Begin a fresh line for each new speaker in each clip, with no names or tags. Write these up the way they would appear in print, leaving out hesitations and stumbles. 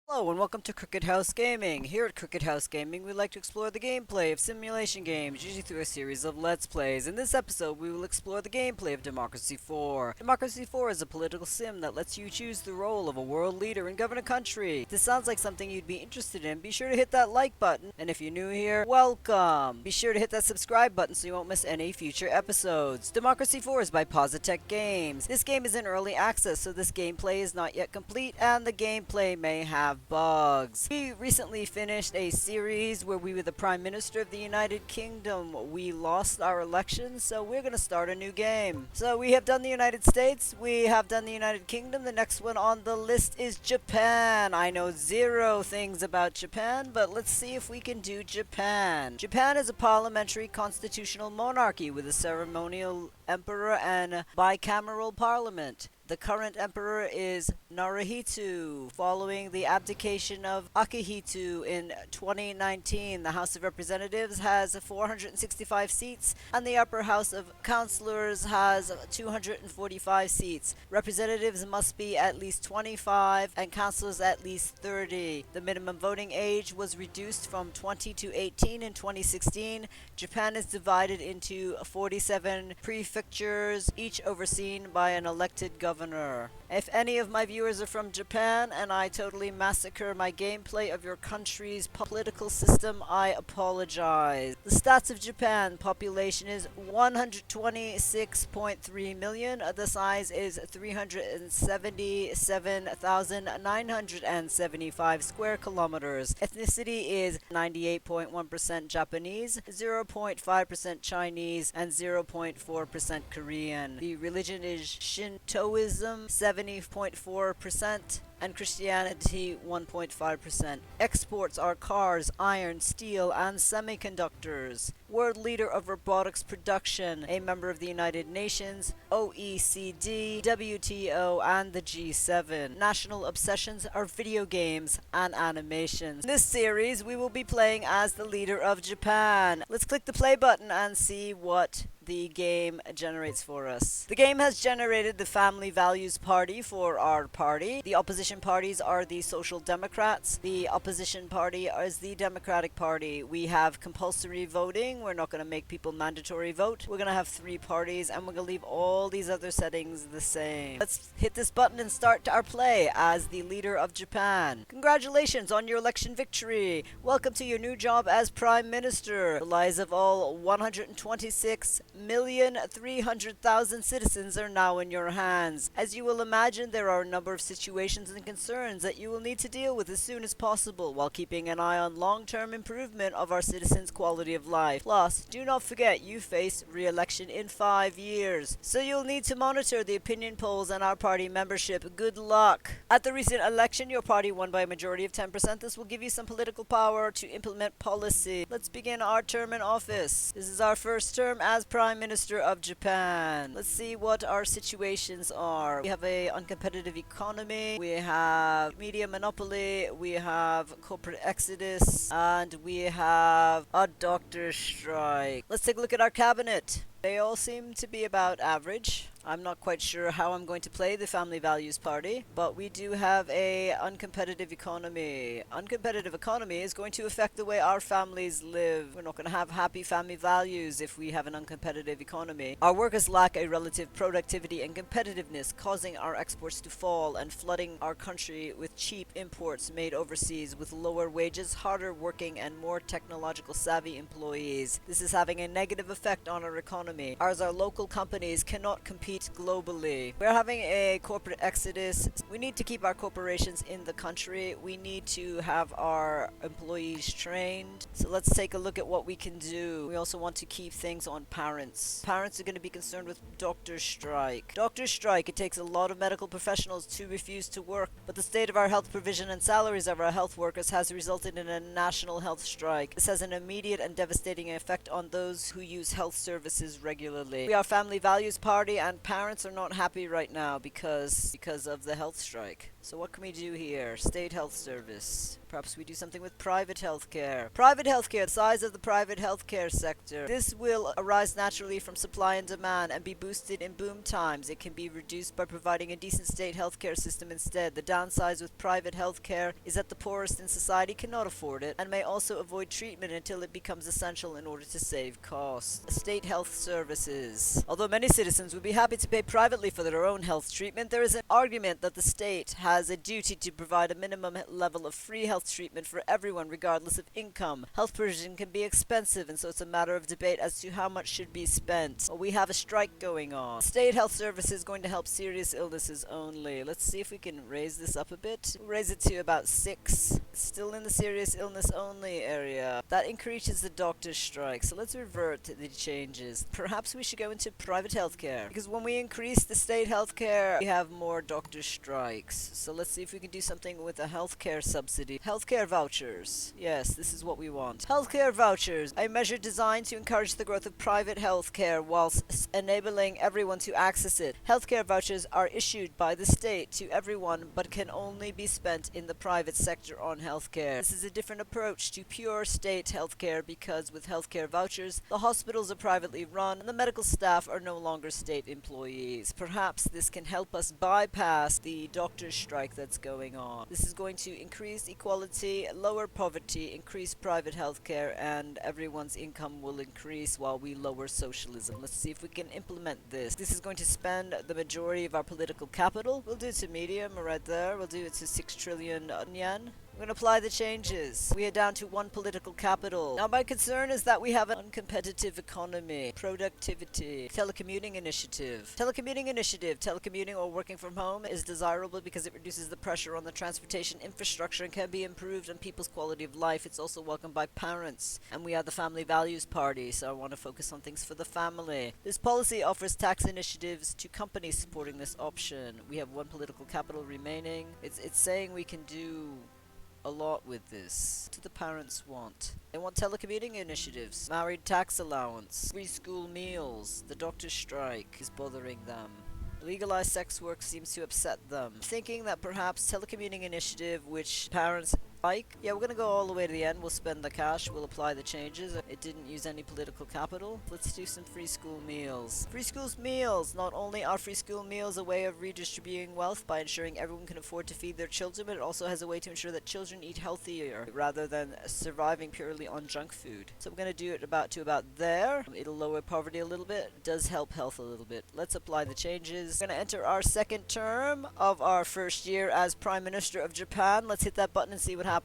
Hello and welcome to Crooked House Gaming. Here at Crooked House Gaming, we like to explore the gameplay of simulation games, usually through a series of Let's Plays. In this episode, we will explore the gameplay of Democracy 4. Democracy 4 is a political sim that lets you choose the role of a world leader and govern a country. If this sounds like something you'd be interested in, be sure to hit that like button. And if you're new here, welcome! Be sure to hit that subscribe button so you won't miss any future episodes. Democracy 4 is by Positech Games. This game is in early access, so this gameplay is not yet complete, and the gameplay may have bugs. We recently finished a series where we were the Prime Minister of the United Kingdom. We lost our election, so we're going to start a new game. So we have done the United States, we have done the United Kingdom. The next one on the list is Japan. I know zero things about Japan, but let's see if we can do Japan. Japan is a parliamentary constitutional monarchy with a ceremonial emperor and bicameral parliament. The current emperor is Naruhito. Following the abdication of Akihito in 2019, the House of Representatives has 465 seats, and the upper House of Councilors has 245 seats. Representatives must be at least 25, and councilors at least 30. The minimum voting age was reduced from 20 to 18 in 2016. Japan is divided into 47 prefectures, each overseen by an elected governor. If any of my viewers are from Japan and I totally massacre my gameplay of your country's political system, I apologize. The stats of Japan: population is 126.3 million. The size is 377,975 square kilometers. Ethnicity is 98.1% Japanese, 0.5% Chinese, and 0.4% Korean. The religion is Shintoism, 70.4%, and Christianity 1.5%. Exports are cars, iron, steel, and semiconductors. World leader of robotics production, a member of the United Nations, OECD, WTO, and the G7. National obsessions are video games and animations. In this series, we will be playing as the leader of Japan. Let's click the play button and see what the game generates for us. The game has generated the Family Values Party for our party. The opposition parties are the Social Democrats. The opposition party is the Democratic Party. We have compulsory voting. We're not going to make people mandatory vote. We're going to have 3 parties, and we're going to leave all these other settings the same. Let's hit this button and start our play as the leader of Japan. Congratulations on your election victory. Welcome to your new job as Prime Minister. The lives of all 126,300,000 citizens are now in your hands. As you will imagine, there are a number of situations and concerns that you will need to deal with as soon as possible while keeping an eye on long-term improvement of our citizens' quality of life. Plus, do not forget you face re-election in 5 years, so you'll need to monitor the opinion polls and our party membership. Good luck! At the recent election, your party won by a majority of 10%. This will give you some political power to implement policy. Let's begin our term in office. This is our first term as Prime Minister of Japan. Let's see what our situations are. We have a uncompetitive economy, we have media monopoly, we have corporate exodus, and we have a doctor strike. Let's take a look at our cabinet. They all seem to be about average. I'm not quite sure how I'm going to play the Family Values Party, but we do have a uncompetitive economy. Uncompetitive economy is going to affect the way our families live. We're not going to have happy family values if we have an uncompetitive economy. Our workers lack a relative productivity and competitiveness, causing our exports to fall and flooding our country with cheap imports made overseas with lower wages, harder working, and more technological savvy employees. This is having a negative effect on our economy, as our local companies cannot compete globally. We're having a corporate exodus. We need to keep our corporations in the country. We need to have our employees trained. So let's take a look at what we can do. We also want to keep things on parents. Parents are going to be concerned with doctor strike. Doctor strike, it takes a lot of medical professionals to refuse to work, but the state of our health provision and salaries of our health workers has resulted in a national health strike. This has an immediate and devastating effect on those who use health services regularly. We are Family Values Party, and parents are not happy right now because of the health strike. So what can we do here? State health service. Perhaps we do something with private healthcare. Private healthcare, the size of the private healthcare sector. This will arise naturally from supply and demand and be boosted in boom times. It can be reduced by providing a decent state healthcare system instead. The downside with private healthcare is that the poorest in society cannot afford it and may also avoid treatment until it becomes essential in order to save costs. State health services. Although many citizens would be happy to pay privately for their own health treatment, there is an argument that the state has a duty to provide a minimum level of free health treatment for everyone regardless of income. Health provision can be expensive, and so it's a matter of debate as to how much should be spent. Well, we have a strike going on. State health service is going to help serious illnesses only. Let's see if we can raise this up a bit. We'll raise it to about 6. It's still in the serious illness only area. That increases the doctor's strike, so let's revert to the changes. Perhaps we should go into private healthcare, because when we increase the state healthcare, we have more doctor strikes. So let's see if we can do something with a healthcare subsidy. Healthcare vouchers. Yes, this is what we want. Healthcare vouchers, a measure designed to encourage the growth of private healthcare whilst enabling everyone to access it. Healthcare vouchers are issued by the state to everyone but can only be spent in the private sector on healthcare. This is a different approach to pure state healthcare because with healthcare vouchers, the hospitals are privately run and the medical staff are no longer state employees. Perhaps this can help us bypass the doctor's strike that's going on. This is going to increase equality, lower poverty, increase private healthcare, and everyone's income will increase while we lower socialism. Let's see if we can implement this. This is going to spend the majority of our political capital. We'll do it to medium right there. We'll do it to 6 trillion yen. We're going to apply the changes. We are down to 1 political capital. Now my concern is that we have an uncompetitive economy. Productivity. Telecommuting initiative. Telecommuting or working from home is desirable because it reduces the pressure on the transportation infrastructure and can be improved on people's quality of life. It's also welcomed by parents. And we are the family values party, so I want to focus on things for the family. This policy offers tax initiatives to companies supporting this option. We have 1 political capital remaining. It's saying we can do a lot with this. What do the parents want? They want telecommuting initiatives, married tax allowance, free school meals. The doctor's strike is bothering them. Legalized sex work seems to upset them. Thinking that perhaps telecommuting initiative, which parents like. Yeah, we're gonna go all the way to the end. We'll spend the cash. We'll apply the changes. It didn't use any political capital. Let's do some free school meals. Free school meals. Not only are free school meals a way of redistributing wealth by ensuring everyone can afford to feed their children, but it also has a way to ensure that children eat healthier rather than surviving purely on junk food. So we're gonna do it to about there. It'll lower poverty a little bit. It does help health a little bit. Let's apply the changes. We're gonna enter our second term of our first year as Prime Minister of Japan. Let's hit that button and see what happens.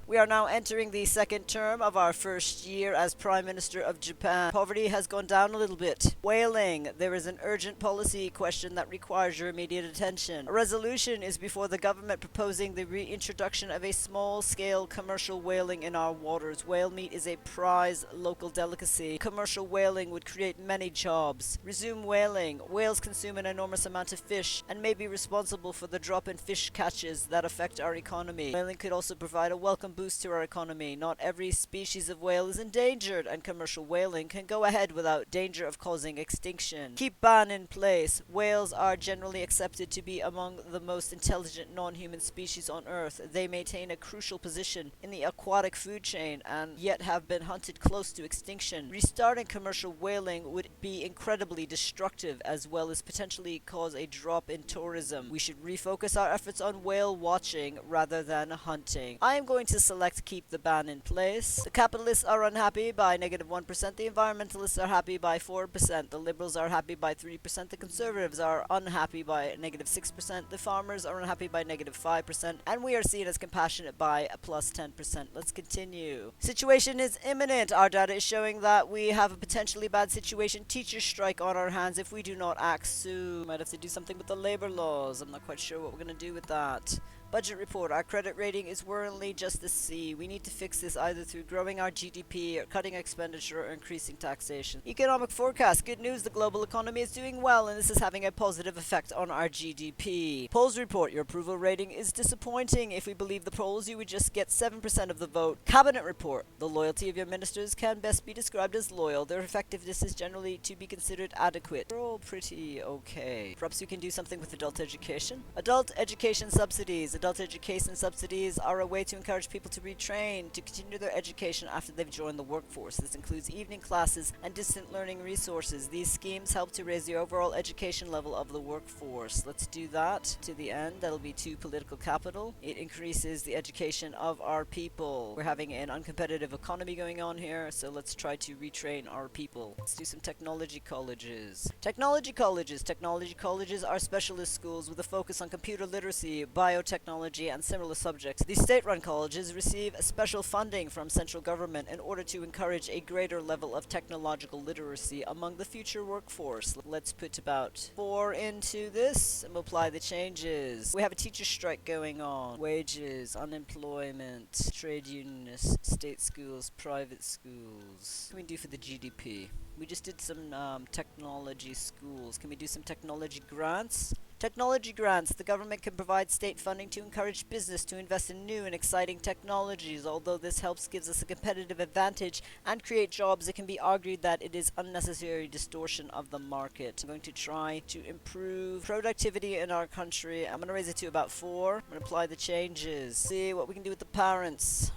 We are now entering the second term of our first year as Prime Minister of Japan. Poverty has gone down a little bit. Whaling. There is an urgent policy question that requires your immediate attention. A resolution is before the government proposing the reintroduction of a small-scale commercial whaling in our waters. Whale meat is a prized local delicacy. Commercial whaling would create many jobs. Resume whaling. Whales consume an enormous amount of fish and may be responsible for the drop in fish catches that affect our economy. Whaling could also provide a welcome boost to our economy. Not every species of whale is endangered, and commercial whaling can go ahead without danger of causing extinction. Keep ban in place. Whales are generally accepted to be among the most intelligent non-human species on Earth. They maintain a crucial position in the aquatic food chain and yet have been hunted close to extinction. Restarting commercial whaling would be incredibly destructive as well as potentially cause a drop in tourism. We should refocus our efforts on whale watching rather than hunting. I am going to select keep the ban in place. The capitalists are unhappy by -1%. The environmentalists are happy by 4%. The liberals are happy by 3%. The conservatives are unhappy by -6%. The farmers are unhappy by -5%. And we are seen as compassionate by +10%. Let's continue. Situation is imminent. Our data is showing that we have a potentially bad situation. Teachers strike on our hands if we do not act soon. Might have to do something with the labor laws. I'm not quite sure what we're going to do with that. Budget report. Our credit rating is currently just a C. We need to fix this either through growing our GDP or cutting expenditure or increasing taxation. Economic forecast. Good news, the global economy is doing well and this is having a positive effect on our GDP. Polls report. Your approval rating is disappointing. If we believe the polls, you would just get 7% of the vote. Cabinet report. The loyalty of your ministers can best be described as loyal. Their effectiveness is generally to be considered adequate. We're all pretty okay. Perhaps we can do something with adult education. Adult education subsidies. Adult education subsidies are a way to encourage people to retrain, to continue their education after they've joined the workforce. This includes evening classes and distant learning resources. These schemes help to raise the overall education level of the workforce. Let's do that to the end. That'll be 2 political capital. It increases the education of our people. We're having an uncompetitive economy going on here, so let's try to retrain our people. Let's do some technology colleges. Technology colleges. Technology colleges are specialist schools with a focus on computer literacy, biotechnology, and similar subjects. These state-run colleges receive special funding from central government in order to encourage a greater level of technological literacy among the future workforce. Let's put about 4 into this and we'll apply the changes. We have a teacher strike going on. Wages, unemployment, trade unionists, state schools, private schools. What can we do for the GDP? We just did some technology schools. Can we do some technology grants? Technology grants. The government can provide state funding to encourage business to invest in new and exciting technologies. Although this gives us a competitive advantage and create jobs, it can be argued that it is unnecessary distortion of the market. I'm going to try to improve productivity in our country. I'm going to raise it to about 4. I'm going to apply the changes. See what we can do with the parents.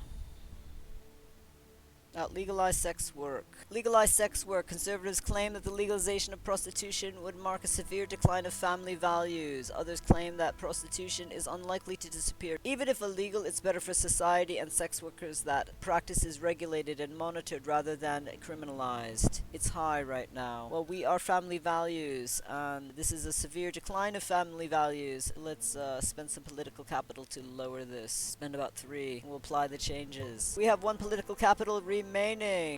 Legalize sex work. Legalize sex work. Conservatives claim that the legalization of prostitution would mark a severe decline of family values. Others claim that prostitution is unlikely to disappear. Even if illegal, it's better for society and sex workers that practice is regulated and monitored rather than criminalized. It's high right now. Well, we are family values, and this is a severe decline of family values. Let's spend some political capital to lower this. Spend about 3. We'll apply the changes. We have 1 political capital remaining.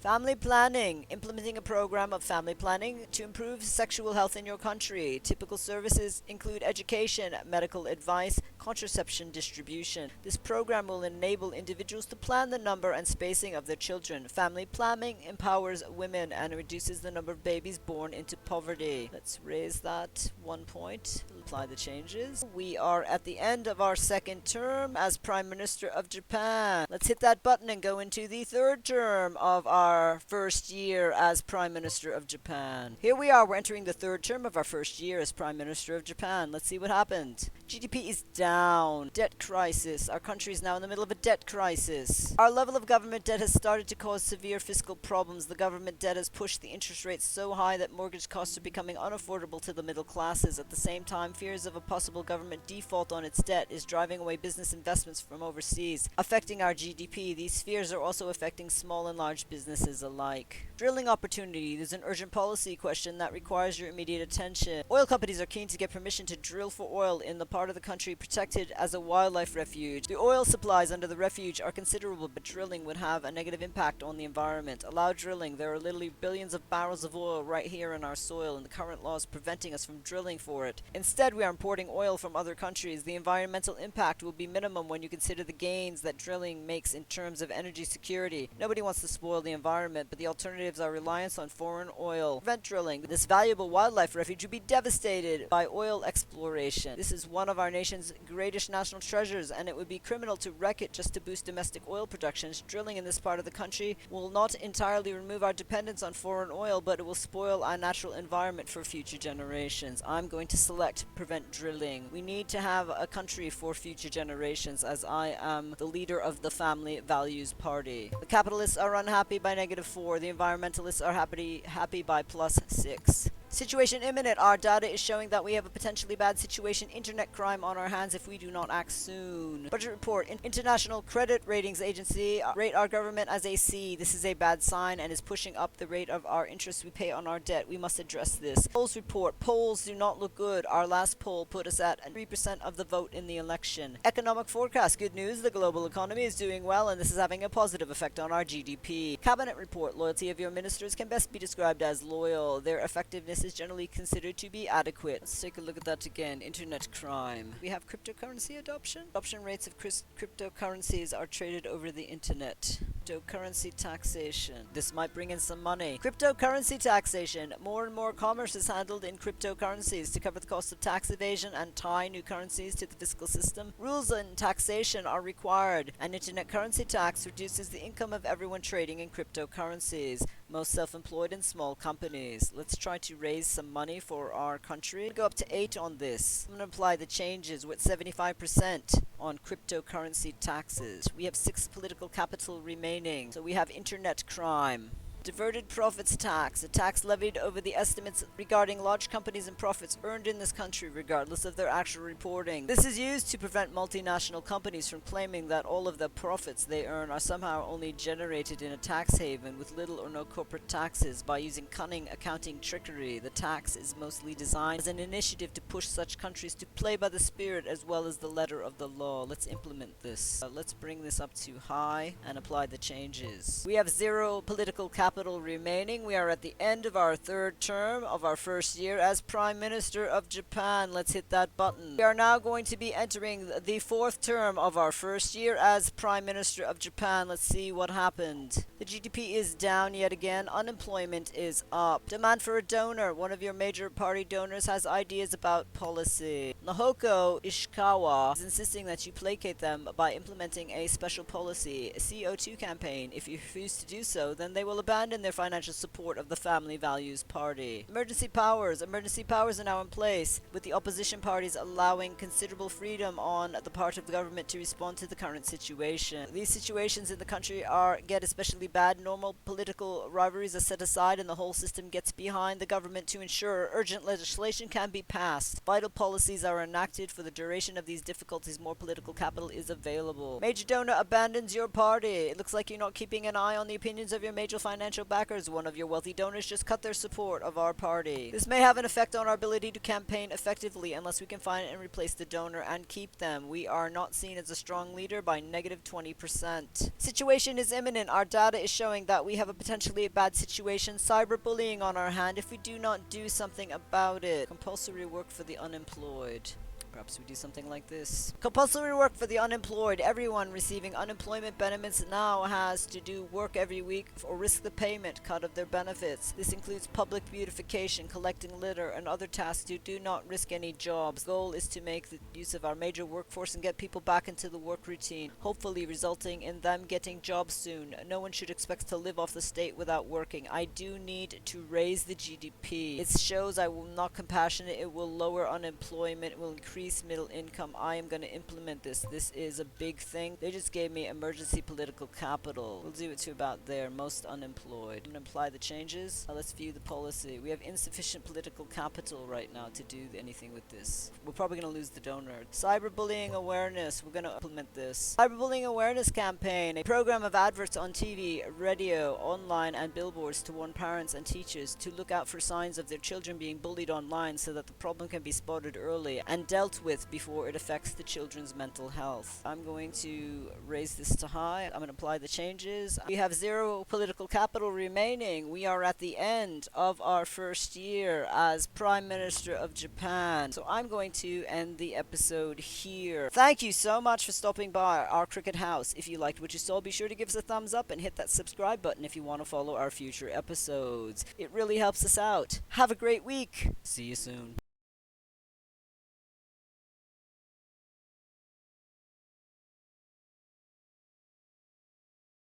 Family planning. Implementing a program of family planning to improve sexual health in your country. Typical services include education, medical advice, contraception distribution. This program will enable individuals to plan the number and spacing of their children. Family planning empowers women and reduces the number of babies born into poverty. Let's raise that 1 point. Apply the changes. We are at the end of our 2nd term as Prime Minister of Japan. Let's hit that button and go into the 3rd term of our 1st year as Prime Minister of Japan. Here we are. We're entering the 3rd term of our 1st year as Prime Minister of Japan. Let's see what happened. GDP is down. Debt crisis. Our country is now in the middle of a debt crisis. Our level of government debt has started to cause severe fiscal problems. The government debt has pushed the interest rates so high that mortgage costs are becoming unaffordable to the middle classes. At the same time, fears of a possible government default on its debt is driving away business investments from overseas, affecting our GDP. These fears are also affecting small and large businesses alike. Drilling opportunity. There's an urgent policy question that requires your immediate attention. Oil companies are keen to get permission to drill for oil in the part of the country protected as a wildlife refuge. The oil supplies under the refuge are considerable, but drilling would have a negative impact on the environment. Allow drilling. There are literally billions of barrels of oil right here in our soil, and the current law is preventing us from drilling for it. Instead, we are importing oil from other countries. The environmental impact will be minimum when you consider the gains that drilling makes in terms of energy security. Nobody wants to spoil the environment, but the alternatives are reliance on foreign oil. Prevent drilling. This valuable wildlife refuge would be devastated by oil exploration. This is one of our nation's greatest national treasures, and it would be criminal to wreck it just to boost domestic oil production. Drilling in this part of the country will not entirely remove our dependence on foreign oil, but it will spoil our natural environment for future generations. I'm going to select prevent drilling. We need to have a country for future generations, as I am the leader of the Family Values Party. The capitalists are unhappy by -4. The environmentalists are happy by +6. Situation imminent. Our data is showing that we have a potentially bad situation, internet crime on our hands if we do not act soon. Budget report. International Credit Ratings Agency rate our government as a C. This is a bad sign and is pushing up the rate of our interest we pay on our debt. We must address this. Polls report. Polls do not look good. Our last poll put us at 3% of the vote in the election. Economic forecast. Good news. The global economy is doing well and this is having a positive effect on our GDP. Cabinet report. Loyalty of your ministers can best be described as loyal. Their effectiveness this is generally considered to be adequate. Let's take a look at that again. Internet crime. We have cryptocurrency adoption. Adoption rates of cryptocurrencies are traded over the internet. Cryptocurrency taxation. This might bring in some money. Cryptocurrency taxation. More and more commerce is handled in cryptocurrencies to cover the cost of tax evasion and tie new currencies to the fiscal system. Rules and taxation are required. An internet currency tax reduces the income of everyone trading in cryptocurrencies, most self-employed and small companies. Let's try to raise some money for our country. Go up to 8 on this. I'm going to apply the changes with 75% on cryptocurrency taxes. We have 6 political capital remaining. So we have internet crime. Diverted profits tax, a tax levied over the estimates regarding large companies and profits earned in this country regardless of their actual reporting. This is used to prevent multinational companies from claiming that all of the profits they earn are somehow only generated in a tax haven with little or no corporate taxes. By using cunning accounting trickery, the tax is mostly designed as an initiative to push such countries to play by the spirit as well as the letter of the law. Let's implement this. Let's bring this up to high and apply the changes. We have 0 political capital remaining. We are at the end of our 3rd term of our 1st year as Prime Minister of Japan. Let's hit that button. We are now going to be entering the 4th term of our 1st year as Prime Minister of Japan. Let's see what happened. The GDP is down yet again. Unemployment is up. Demand for a donor. One of your major party donors has ideas about policy. Nahoko Ishikawa is insisting that you placate them by implementing a special policy, a CO2 campaign. If you refuse to do so, then they will abandon their financial support of the Family Values Party. Emergency powers. Emergency powers are now in place, with the opposition parties allowing considerable freedom on the part of the government to respond to the current situation. These situations in the country get especially bad. Normal political rivalries are set aside and the whole system gets behind the government to ensure urgent legislation can be passed. Vital policies are enacted. For the duration of these difficulties, more political capital is available. Major donor abandons your party. It looks like you're not keeping an eye on the opinions of your major financial backers. One of your wealthy donors just cut their support of our party. This may have an effect on our ability to campaign effectively unless we can find and replace the donor and keep them. We are not seen as a strong leader by negative 20%. Situation is imminent. Our data is showing that we have a potentially bad situation, cyberbullying on our hand, if we do not do something about it. Compulsory work for the unemployed. Perhaps we do something like this. Compulsory work for the unemployed. Everyone receiving unemployment benefits now has to do work every week or risk the payment cut of their benefits. This includes public beautification, collecting litter, and other tasks who do not risk any jobs. The goal is to make the use of our major workforce and get people back into the work routine, hopefully resulting in them getting jobs soon. No one should expect to live off the state without working. I do need to raise the GDP. It shows I will not compassionate. It will lower unemployment. It will increase middle income. I am going to implement this. This is a big thing. They just gave me emergency political capital. We'll do it to about there. Most unemployed. I'm going to apply the changes. Let's view the policy. We have insufficient political capital right now to do anything with this. We're probably going to lose the donor. Cyberbullying awareness. We're going to implement this. Cyberbullying awareness campaign. A program of adverts on TV, radio, online, and billboards to warn parents and teachers to look out for signs of their children being bullied online so that the problem can be spotted early and dealt with before it affects the children's mental health. I'm going to raise this to high. I'm going to apply the changes. We have 0 political capital remaining. We are at the end of our 1st year as Prime Minister of Japan. So I'm going to end the episode here. Thank you so much for stopping by our cricket house. If you liked what you saw, be sure to give us a thumbs up and hit that subscribe button if you want to follow our future episodes. It really helps us out. Have a great week. See you soon.